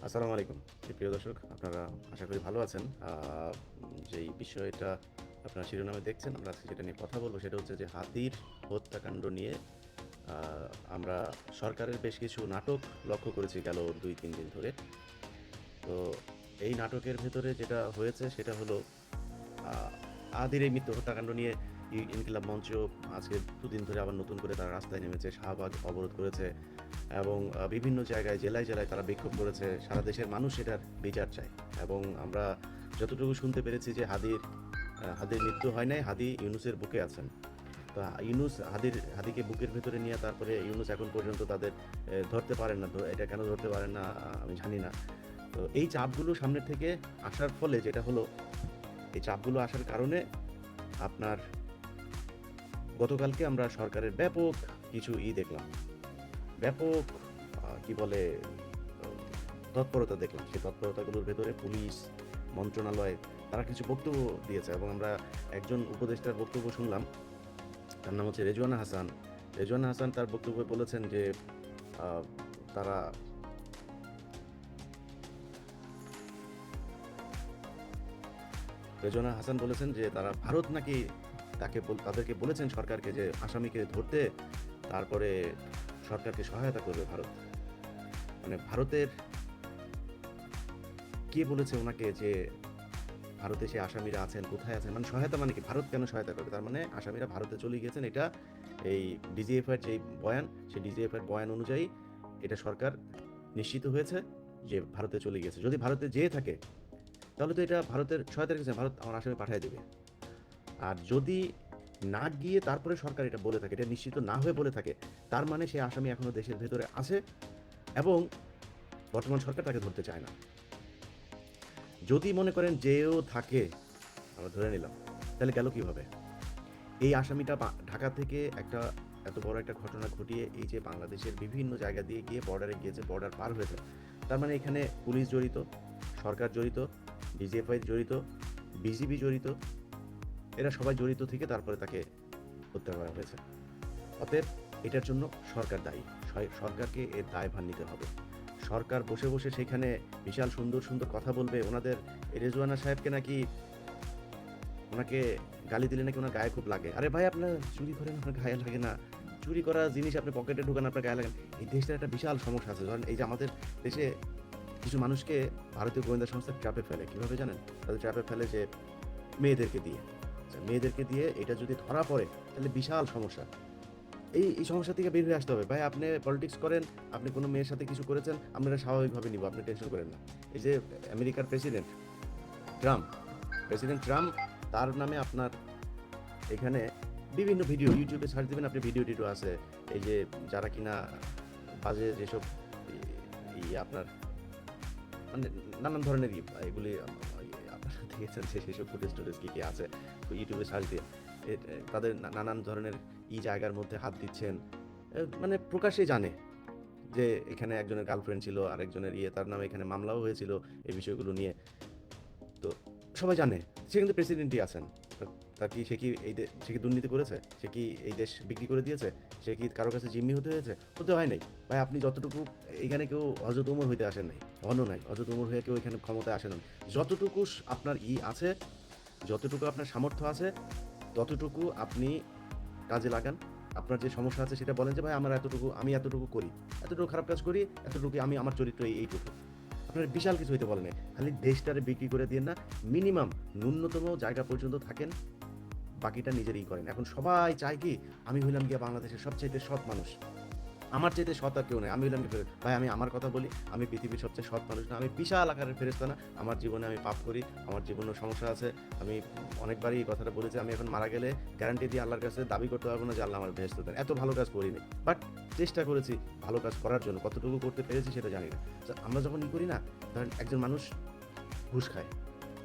আসসালামু আলাইকুম। প্রিয় দর্শক, আপনারা আশা করি ভালো আছেন। যেই বিষয়টা আপনারা শিরোনামে দেখছেন, আমরা আজকে যেটা নিয়ে কথা বলব সেটা হচ্ছে যে হাতির হত্যাকাণ্ড নিয়ে আ আমরা সরকারের বেশ কিছু নাটক লক্ষ্য করেছি গেল ২-৩ দিন ধরে। তো এই নাটকের ভেতরে যেটা হয়েছে সেটা হলো আ আদির এই মৃত্যু হত্যাকাণ্ড নিয়ে ইনকিলাব মঞ্চ আজকে দুদিন ধরে আবার নতুন করে তারা রাস্তায় নেমেছে, শাহবাগ অবরোধ করেছে এবং বিভিন্ন জায়গায় জেলায়, জেলায় তারা বিক্ষোভ করেছে। সারা দেশের মানুষ এটার বিচার চায় এবং আমরা যতটুকু শুনতে পেরেছি যে হাদির মৃত্যু হয় নাই, হাদি ইউনূসের বুকে আছেন। তো ইউনূস হাদিকে বুকের ভেতরে নিয়ে তারপরে ইউনূস এখন পর্যন্ত তাদের ধরতে পারেন না। এটা কেন ধরতে পারেন না আমি জানি না। তো এই চাপগুলো সামনের থেকে আসার ফলে যেটা হলো, এই চাপগুলো আসার কারণে আপনার গতকালকে আমরা সরকারের ব্যাপক কিছু দেখলাম। ব্যাপক কি বলে আ তৎপরতা দেখলাম। সেই তৎপরতাগুলোর ভেতরে পুলিশ, মন্ত্রণালয় তারা কিছু বক্তব্য দিয়েছে এবং আমরা একজন উপদেষ্টার বক্তব্য শুনলাম। তার নাম হচ্ছে রেজওয়ানা হাসান। রেজওয়ানা হাসান তার বক্তব্যে বলেছেন যে আ তারা রেজওয়ানা হাসান বলেছেন যে তারা ভারত নাকি তাদেরকে বলেছেন সরকারকে যে আসামিকে ধরতে, তারপরে সরকারকে সহায়তা করবে ভারত। মানে ভারতের কে বলেছে উনাকে যে ভারতে সে আসামিরা আছেন, কোথায় আছেন? মানে সহায়তা মানে কি? ভারত কেন সহায়তা করবে? তার মানে আসামিরা ভারতে চলে গিয়েছেন। এটা এই ডিজিএফআই এর যেই বয়ান, সেই ডিজিএফআই এর বয়ান অনুযায়ী এটা সরকার নিশ্চিত হয়েছে যে ভারতে চলে গিয়েছে। যদি ভারতে যেয়ে থাকে তাহলে তো এটা ভারতের সহায়তার কিছু না। ভারত আমার আসামি পাঠায় দিবে। আর যদি না গিয়ে তারপরে সরকার এটা বলে থাকে, এটা নিশ্চিত না হয়ে বলে থাকে, তার মানে সে আসামি এখনো দেশের ভেতরে আছে এবং বর্তমান সরকার তাকে ধরতে চায় না। যদি মনে করেন যেও থাকে, আমরা ধরে নিলাম, তাহলে গেল কিভাবে? এই আসামিটা ঢাকা থেকে এত বড় একটা ঘটনা ঘটিয়ে এই যে বাংলাদেশের বিভিন্ন জায়গা দিয়ে গিয়ে বর্ডারে গিয়েছে, বর্ডার পার হয়েছে। তার মানে এখানে পুলিশ জড়িত, সরকার জড়িত, ডিজিএফআই জড়িত, বিজিবি জড়িত। এরা সবাই জড়িত থেকে তারপরে তাকে হত্যা করা হয়েছে। অতএব এটার জন্য সরকার দায়ী। সরকারকে এর দায়ভার নিতে হবে। সরকার বসে, বসে সেখানে বিশাল সুন্দর, সুন্দর কথা বলবে। ওনাদের রেজওয়ানা সাহেবকে নাকি ওনাকে গালি দিলে নাকি উনার গায়ে খুব লাগে। আরে ভাই, আপনার চুরি করেন, আপনার গায়ে লাগে না। চুরি করা জিনিস আপনি পকেটে ঢুকান, আপনার গায়ে লাগে না। এই দেশটার একটা বিশাল সমস্যা আছে। ধরেন এই যে আমাদের দেশে কিছু মানুষকে ভারতীয় গোয়েন্দা সংস্থা ট্র্যাপে ফেলে। কিভাবে জানেন? তাদের ট্র্যাপে ফেলে যে মেয়েদেরকে দিয়ে। আচ্ছা, মেয়েদেরকে দিয়ে এটা যদি ধরা পড়ে তাহলে বিশাল সমস্যা। এই সমস্যা থেকে বের হয়ে আসতে হবে। ভাই, আপনি পলিটিক্স করেন, আপনি কোনো মেয়ের সাথে কিছু করেছেন, আমরা এটা স্বাভাবিকভাবে নিব। আপনি টেনশন করেন না। এই যে আমেরিকার ট্রাম্প, প্রেসিডেন্ট ট্রাম্প, তার নামে আপনার এখানে বিভিন্ন ভিডিও ইউটিউবে সার্চ দিবেন, আপনি ভিডিও আছে। এই যে যারা কিনা বাজে যেসব আপনার মানে নানান ধরনের এগুলি আপনারা দেখেছেন যে সেসব ফুটেজ-টুটেজ কি আছে ইউটিউবে সার্চ দিয়ে তাদের নানান ধরনের জায়গার মধ্যে হাত দিচ্ছেন। মানে প্রকাশ্যেই জানে যে এখানে একজনের গার্লফ্রেন্ড ছিল, আরেকজনের তার নামে এখানে মামলাও হয়েছিল এই বিষয়গুলো নিয়ে। তো সবাই জানে। সে কিন্তু প্রেসিডেন্টই আছেন। তা তার কি সে কি দুর্নীতি করেছে? সে কি এই দেশ বিক্রি করে দিয়েছে? সে কি কারো কাছে জিম্মি হতে হয়েছে? হতে হয় নাই। ভাই, আপনি যতটুকু এখানে কেউ হযরত ওমর হইতে আসেন নাই। হনও নাই। হযরত ওমর হয়ে কেউ এখানে ক্ষমতায় আসেন নাই। যতটুকু আপনার আছে, যতটুকু আপনার সামর্থ্য আছে, ততটুকু আপনি কাজে লাগান। আপনার যে সমস্যা আছে সেটা বলেন যে, "ভাই, আমি এতটুকু করি। এতটুকু খারাপ কাজ করি, এতটুকু আমার চরিত্র এইটুকু।" আপনার বিশাল কিছু হইতে বলে নাই। খালি দেশটারে বিক্রি করে দিয়েন না। মিনিমাম ন্যূনতম জায়গা পর্যন্ত থাকেন। বাকিটা নিজেরই করেন। এখন সবাই চায় কি? আমি হইলাম গিয়া বাংলাদেশের সবচাইতে সৎ মানুষ। আমার চাইতে সৎ আর কেউ নাই। আমি হইলাম গিয়ে ভাই, আমি আমার কথা বলি। আমি পৃথিবীর সবচেয়ে সৎ মানুষ না। আমি বিশাল আকারের ফেরেশতা না। আমার জীবনে আমি পাপ করি। আমার জীবনেও সমস্যা আছে। আমি অনেকবারই এই কথাটা বলেছি। আমি এখন মারা গেলে গ্যারান্টি দিয়ে আল্লাহর কাছে দাবি করতে পারব না যে আল্লাহ আমার বেহেশত দেন। এত ভালো কাজ করিনি। বাট চেষ্টা করেছি ভালো কাজ করার জন্য। কতটুকু করতে পেরেছি সেটা জানি না। আমরা যখন করি না, ধরেন একজন মানুষ ঘুষ খায়।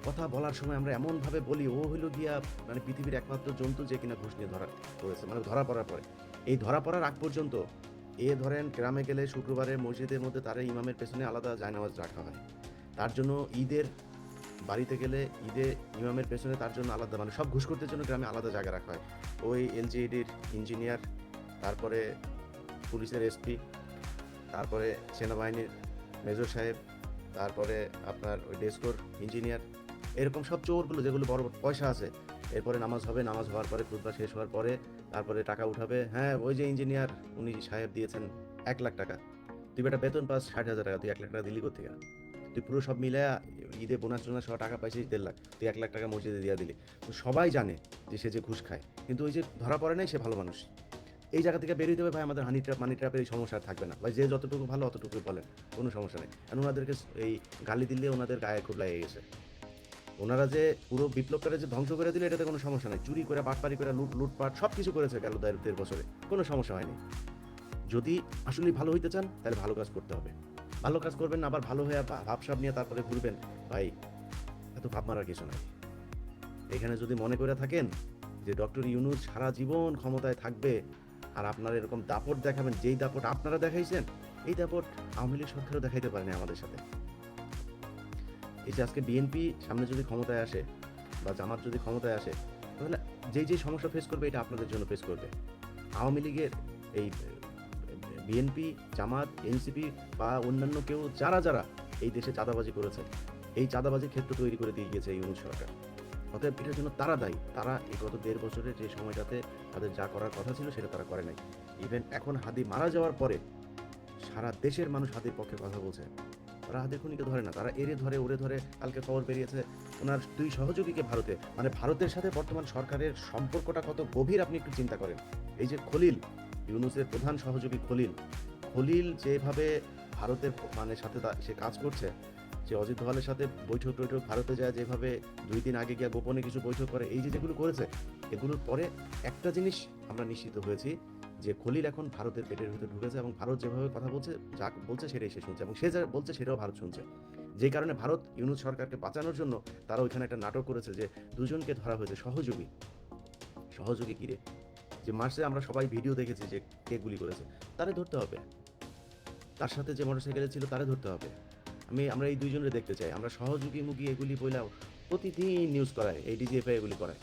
কথা বলার সময় আমরা এমনভাবে বলি, ও হইলো গিয়া মানে পৃথিবীর একমাত্র জন্তু যে কিনা ঘুষ নিয়ে ধরা পড়েছে। মানে ধরা পড়ার পরে। এই ধরা পড়ার আগ পর্যন্ত ধরেন গ্রামে গেলে শুক্রবারে মসজিদের মধ্যে তার ইমামের পেছনে আলাদা জায়নামাজ রাখা হয়। তার জন্য বাড়িতে গেলে ইমামের পেছনে তার জন্য আলাদা, মানে সব ঘুষখোরদের জন্য গ্রামে আলাদা জায়গা রাখা হয়। ওই এলজিইডির ইঞ্জিনিয়ার, তারপরে পুলিশের এসপি, তারপরে সেনাবাহিনীর মেজর সাহেব, তারপরে আপনার ওই ডেস্কোর ইঞ্জিনিয়ার, এরকম সব চোরগুলো যেগুলো বড় বড় পয়সা আছে, এরপরে নামাজ হবে, নামাজ হওয়ার পরে খুতবা শেষ হওয়ার পরে তারপরে টাকা উঠাবে, হ্যাঁ ওই যে ইঞ্জিনিয়ার উনি সাহেব দিয়েছেন 1 লাখ টাকা, তুই বেটা বেতন পাস 60,000 টাকা, তুই 1 লাখ টাকা দিলি কোথেকে? তুই পুরো সব মিলায়া ঈদে বোনাস টোনাস সহ টাকা পাইছিস 1.5 লাখ, তুই 1 লাখ টাকা মসজিদে দিয়ে দিলি। তো সবাই জানে যে সে যে ঘুষ খায়, কিন্তু ওই যে ধরা পড়ে নাই সে ভালো মানুষ। এই জায়গা থেকে বেরিয়ে দেবে ভাই, আমাদের হানি ট্র্যাপ মানি ট্র্যাপের এই সমস্যা আর থাকবে না ভাই, যে যতটুকু ভালো অতটুকু বলেন, কোনো সমস্যা নেই। কারণ ওনাদেরকে এই গালি দিলে ওনাদের গায়ে খুব লেগে গেছে। ওনারা যে পুরো বিপ্লবটারে যে ধ্বংস করে দিল এটাতে কোনো সমস্যা নাই, চুরি করে বাটপারি করে লুটপাট সব কিছু করেছে গেল 1.5 বছরে, কোনো সমস্যা হয়নি। যদি আসলেই ভালো হইতে চান তাহলে ভালো কাজ করতে হবে, ভালো কাজ করবেন না আবার ভালো হয়ে ভাবসাব নিয়ে তারপরে ঘুরবেন, ভাই এত ভাব মারার কিছু নাই। এখানে যদি মনে করে থাকেন যে ডক্টর ইউনূস সারা জীবন ক্ষমতায় থাকবে আর আপনারা এরকম দাপট দেখাবেন, যেই দাপট আপনারা দেখাইছেন এই দাপট আওয়ামী লীগ সরকারও দেখাইতে পারেনি আমাদের সাথে। এই যে আজকে বিএনপি সামনে যদি ক্ষমতায় আসে বা জামাত যদি ক্ষমতায় আসে, তাহলে যেই সমস্যা ফেস করবে এটা আপনাদের জন্য ফেস করবে। আওয়ামী লীগের এই বিএনপি, জামাত, এনসিপি বা অন্যান্য কেউ যারা যারা এই দেশে চাঁদাবাজি করেছে, এই চাঁদাবাজির ক্ষেত্র তৈরি করে দিয়ে গিয়েছে এই ইউনূস সরকার। অতএব এটার জন্য তারা দায়ী। তারা এই গত 1.5 বছরের যে সময়টাতে তাদের যা করার কথা ছিল সেটা তারা করে নাই। ইভেন এখন হাদি মারা যাওয়ার পরে সারা দেশের মানুষ হাদির পক্ষে কথা বলছে। তারা হাদির খুনিকে ধরে না, তারা এরে ধরে ওরে ধরে। কালকে খবর বেরিয়েছে ওনার 2 সহযোগীকে ভারতে, মানে ভারতের সাথে বর্তমান সরকারের সম্পর্কটা কত গভীর আপনি একটু চিন্তা করেন। এই যে খলিল, ইউনূসের প্রধান সহযোগী খলিল যেভাবে ভারতের মানে সাথে সে কাজ করছে, যে অজিত দোভালের সাথে বৈঠক ভারতে যায়, যেভাবে 2 দিন আগে গিয়ে গোপনে কিছু বৈঠক করে, এই যেগুলো করেছে, এগুলোর পরে একটা জিনিস আমরা নিশ্চিত হয়েছি যে খলিল এখন ভারতের পেটের ভিতরে ঢুকেছে এবং ভারত যেভাবে কথা বলছে, যা বলছে সেটাই সে শুনছে এবং সে যা বলছে সেটাও ভারত শুনছে। যেই কারণে ভারত ইউনূস সরকারকে বাঁচানোর জন্য তারা ওইখানে একটা নাটক করেছে যে 2 জনকে ধরা হয়েছে সহযোগী কিরে, যে মার্চে আমরা সবাই ভিডিও দেখেছি যে কে গুলি করেছে, তারে ধরতে হবে। তার সাথে যে মোটরসাইকেলে ছিল তারে ধরতে হবে। আমরা এই 2 জনের দেখতে চাই। আমরা সহযোগী মুগী এগুলি বইলাও প্রতিদিন নিউজ করায়, এই ডিজিএফআই এগুলি করায়,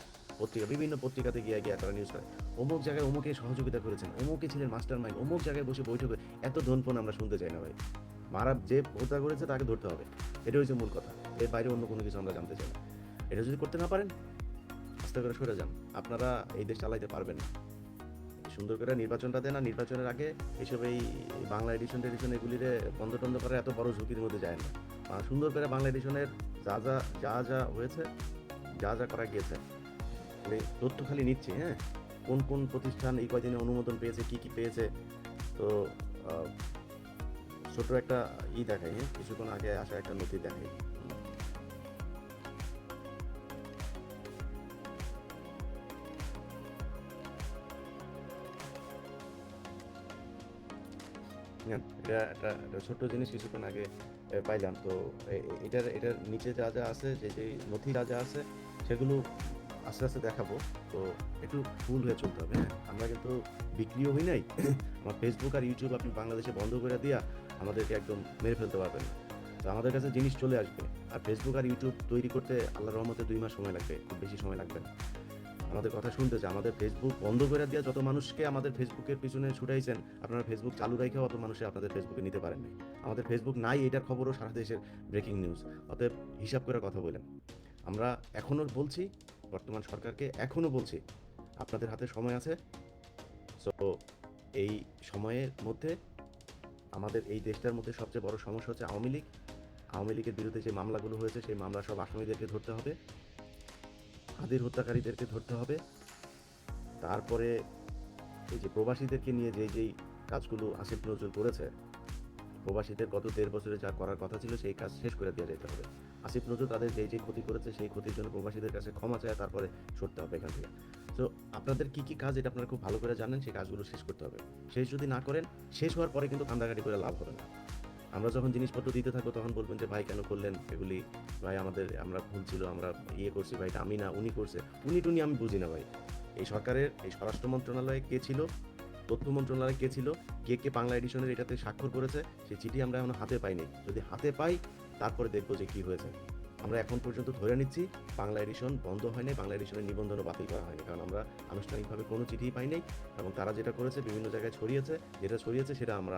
বিভিন্ন পত্রিকাতে গিয়ে তারা নিউজ করে, অমুক জায়গায় অমুকে সহযোগিতা করেছেন, অমুকে ছিলেন মাস্টার মাইন্ড, অমুক জায়গায় বসে বৈঠকে। এত ধনফোন আমরা শুনতে চাই না ভাই। যে হত্যা করেছে তাকে ধরতে হবে, এটা হচ্ছে মূল কথা। এর বাইরে অন্য কোনো কিছু আমরা জানতে চাই না। এটা যদি করতে না পারেন আস্তে করে সরে যান, আপনারা এই দেশ চালাইতে পারবেন না। সুন্দর করে নির্বাচনটা দেন, আর নির্বাচনের আগে এইসব এই বাংলা এডিশন এগুলিরে বন্ধ টন্ধ করার এত বড় ঝুঁকির মধ্যে যায় না। সুন্দর করে বাংলা এডিশনের যা হয়েছে, যা করা গিয়েছে, তথ্য খালি নিচ্ছি, হ্যাঁ, কোন প্রতিষ্ঠান এই কয়দিনে অনুমোদন পেয়েছে, কি পেয়েছে। তো ছোট একটা দেখাই, কিছুক্ষণ আগে আসা একটা নথি দেখাই। এটা একটা ছোট্ট জিনিস কিছুক্ষণ আগে পাইলাম। তো এটার নিচে যা আছে, যে নথি যা আছে সেগুলো আস্তে আস্তে দেখাবো। তো একটু ফুল হয়ে চলতে হবে, হ্যাঁ। আমরা কিন্তু বিক্রিও হই নাই। আমার ফেসবুক আর ইউটিউব আপনি বাংলাদেশে বন্ধ করে দিয়া আমাদেরকে একদম মেরে ফেলতে পারবেন না। তো আমাদের কাছে জিনিস চলে আসবে। আর ফেসবুক আর ইউটিউব তৈরি করতে আল্লাহর রহমতে 2 মাস সময় লাগবে, খুব বেশি সময় লাগবে না। আমাদের কথা শুনতে চাই, আমাদের ফেসবুক বন্ধ করে দেওয়া যত মানুষকে আমাদের ফেসবুকের পিছনে ছুটাইছেন, আপনারা ফেসবুক চালু রেখেও অত মানুষে আপনাদের ফেসবুকে নিতে পারেন নাই। আমাদের ফেসবুক নাই, এটার খবরও সারা দেশের ব্রেকিং নিউজ। অতএব হিসাব করে কথা বলেন। আমরা এখনও বলছি, বর্তমান সরকারকে এখনও বলছি, আপনাদের হাতে সময় আছে। সো এই সময়ের মধ্যে আমাদের এই দেশটার মধ্যে সবচেয়ে বড় সমস্যা হচ্ছে আওয়ামী লীগের বিরুদ্ধে যে মামলাগুলো হয়েছে সেই মামলা সব আসামিদেরকে ধরতে হবে, হাদির হত্যাকারীদেরকে ধরতে হবে। তারপরে এই যে প্রবাসীদেরকে নিয়ে যেই কাজগুলো আসিফ নজরুল করেছে, প্রবাসীদের গত 1.5 বছরে যা করার কথা ছিল সেই কাজ শেষ করে দেওয়া যেতে হবে। আসিফ নজরুল তাদের যে ক্ষতি করেছে সেই ক্ষতির জন্য প্রবাসীদের কাছে ক্ষমা চায়, তারপরে সরতে হবে এখান থেকে। তো আপনাদের কি কাজ এটা আপনারা খুব ভালো করে জানেন, সেই কাজগুলো শেষ করতে হবে। শেষ যদি না করেন, শেষ হওয়ার পরে কিন্তু কান্দাকাটি করে লাভ হবে না। আমরা যখন জিনিসপত্র দিতে থাকবো তখন বলবেন যে ভাই কেন করলেন এগুলি, ভাই আমরা ভুল ছিল, আমরা করছি, ভাই এটা আমি না উনি করছে, টুনি আমি বুঝি না ভাই। এই সরকারের এই স্বরাষ্ট্র মন্ত্রণালয়ে কে ছিল, তথ্য মন্ত্রণালয়ে কে ছিল, কে বাংলা এডিশনের এটাতে স্বাক্ষর করেছে, সেই চিঠি আমরা এখনো হাতে পাইনি। যদি হাতে পাই তারপরে দেখবো যে কি হয়েছে। আমরা এখন পর্যন্ত ধরে নিচ্ছি বাংলা এডিশন বন্ধ হয়নি, বাংলা এডিশনের নিবন্ধনও বাতিল করা হয়নি, কারণ আমরা আনুষ্ঠানিকভাবে কোনো চিঠিই পাই নাই এবং তারা যেটা করেছে বিভিন্ন জায়গায় ছড়িয়েছে, যেটা ছড়িয়েছে সেটা আমরা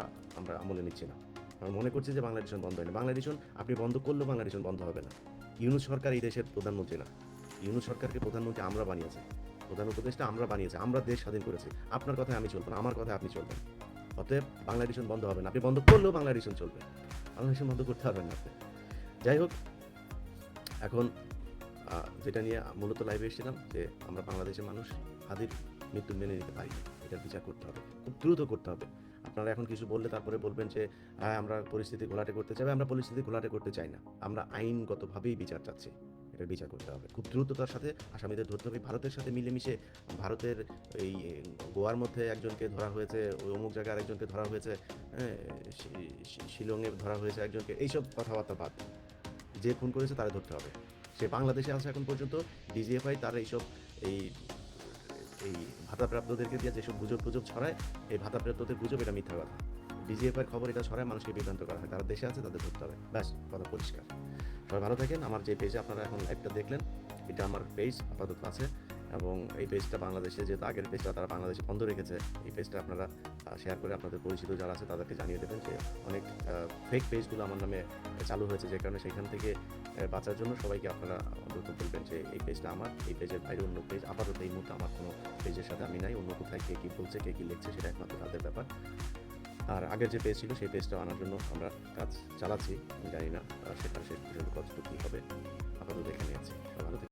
আমলে নিচ্ছি না। আমরা মনে করছি যে বাংলা এডিশন বন্ধ হয় না। বাংলা এডিশন আপনি বন্ধ করলেও বাংলা এডিশন বন্ধ হবে না। ইউনূস সরকার এই দেশের প্রধানমন্ত্রী না। ইউনূস সরকারকে প্রধানমন্ত্রী আমরা বানিয়েছি। প্রধান উপদেষ্টা আমরা বানিয়েছি। আমরা দেশ স্বাধীন করেছি। আপনার কথায় আমি চলব না, আমার কথায় আপনি চলবেন। অতএব বাংলা এডিশন বন্ধ হবে না। আপনি বন্ধ করলেও বাংলা এডিশন চলবে। বাংলা এডিশন বন্ধ করতে পারবেন না আপনি। যাই হোক, এখন যেটা নিয়ে মূলত লাইভে এসেছিলাম যে আমরা বাংলাদেশের মানুষ হাদির মৃত্যু মেনে নিতে পারি না। এটার বিচার করতে হবে, খুব দ্রুত করতে হবে। আপনারা এখন কিছু বললে তারপরে বলবেন যে হ্যাঁ আমরা পরিস্থিতি ঘোলাটে করতে চাই। আমরা পরিস্থিতি ঘোলাটে করতে চাই না, আমরা আইনগতভাবেই বিচার চাচ্ছি। এটার বিচার করতে হবে, খুব দ্রুততার সাথে আসামিদের ধরতে হবে। ভারতের সাথে মিলেমিশে ভারতের এই গোয়ার মধ্যে একজনকে ধরা হয়েছে, ওই অমুক জায়গায় আরেকজনকে ধরা হয়েছে, হ্যাঁ, শিলংয়ে ধরা হয়েছে একজনকে, এইসব কথাবার্তা বাদ। যে খুন করেছে তারা ধরতে হবে। সে বাংলাদেশে আছে এখন পর্যন্ত। ডিজিএফআই তার এইসব এই এই ভাতাপ্রাপ্তদেরকে দিয়ে যেসব গুজব ছড়ায়, এই ভাতাপ্রাপ্তদের গুজব এটা মিথ্যা কথা। ডিজিএফআইয়ের খবর এটা ছড়ায়, মানুষকে বিভ্রান্ত করা হয়। তারা দেশে আছে, তাদের ধরতে হবে। ব্যাস, কথা পরিষ্কার। সবাই ভালো থাকেন। আমার যে পেজে আপনারা এখন লাইভটা দেখলেন, এটা আমার পেজ আপাতত আছে, এবং এই পেজটা বাংলাদেশে, যেহেতু আগের পেজটা তারা বাংলাদেশে বন্ধ রেখেছে, এই পেজটা আপনারা শেয়ার করে আপনাদের পরিচিত যারা আছে তাদেরকে জানিয়ে দেবেন যে অনেক ফেক পেজগুলো আমার নামে চালু হয়েছে, যে কারণে সেখান থেকে বাঁচার জন্য সবাইকে আপনারা অন্তত বলবেন যে এই পেজটা আমার, এই পেজের বাইরে অন্য পেজ আপাতত এই মুহূর্তে আমার কোনো পেজের সাথে আমি নাই। অন্য কোথায় কে কী বলছে, কে কী লিখছে, সেটা একমাত্র তাদের ব্যাপার। আর আগের যে পেজ ছিল সেই পেজটা আনার জন্য আমরা কাজ চালাচ্ছি। আমি জানি না সেটা শেষ পর্যন্ত কতটুকু কী হবে, আপাতত এখানে আছি। ভালো থাকবেন।